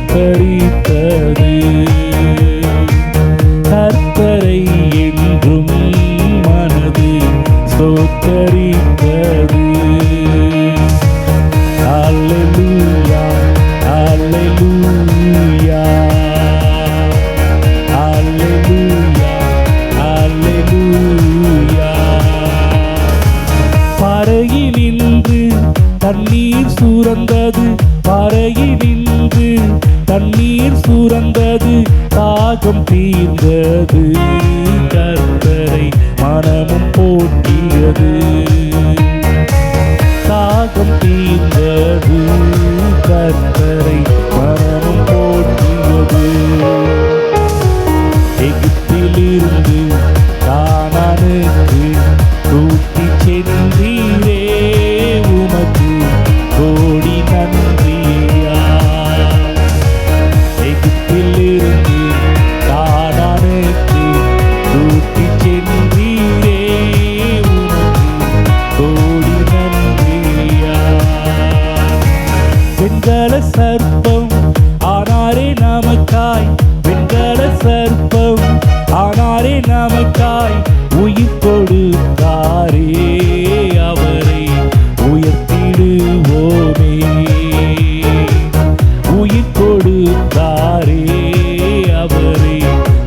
ஸ்தோத்தரித்தது. கர்த்தரை என்றும் மனது ஸ்தோத்தரித்தது. அல்லேலூயா அல்லேலூயா அல்லேலூயா அல்லேலூயா. பாறையினின்று தண்ணீர் சுரந்தது, பாறையினின்று தண்ணீர் சுரந்தது, தாகம் தீர்ந்தது. கர்த்தரை மனமும் போற்றியது, தாகம் தீர்ந்தது. கர்த்தரை மனமும் போற்றியது. எகிப்திலிருந்து கானானுக்கு கூட்டிச் சென்றீரே, உமக்கு கோடி நன்றியா. எகிப்திலிருந்து கானானுக்கு கூட்டிச் சென்றீரே, உமக்கு கோடி நன்றியா. வெண்கல சர்ப்பம் ஆனாரே நமக்காய், வெண்கல சர்ப்பம் ஆனாரே நமக்காய், உயிர் கொடுத்தாரே அவரை உயர்த்திடுவோமே. உயிர் கொடுத்தாரே அவரை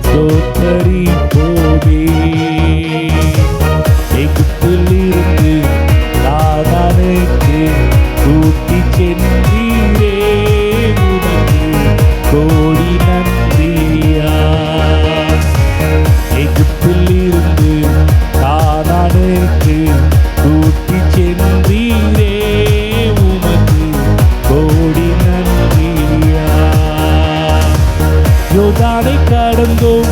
ஸ்தோத்தரிப்போமே. எகிப்திலிருந்து கானானுக்கு கூட்டிச் சென்றீரே, உமக்கு கோடி நன்றியா. எகிப்திலிருந்து கானானுக்கு கூட்டிச் சென்றீரே, உமக்கு கோடி நன்றியா. யோர்தானை கடந்தோம்,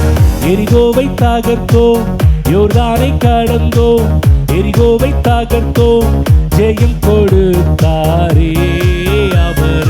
எரிகோவை தகர்த்தோம், யோர்தானை கடந்தோம், எரிகோவை தகர்த்தோம். ஜெயம் கொடுத்தாரே அவரை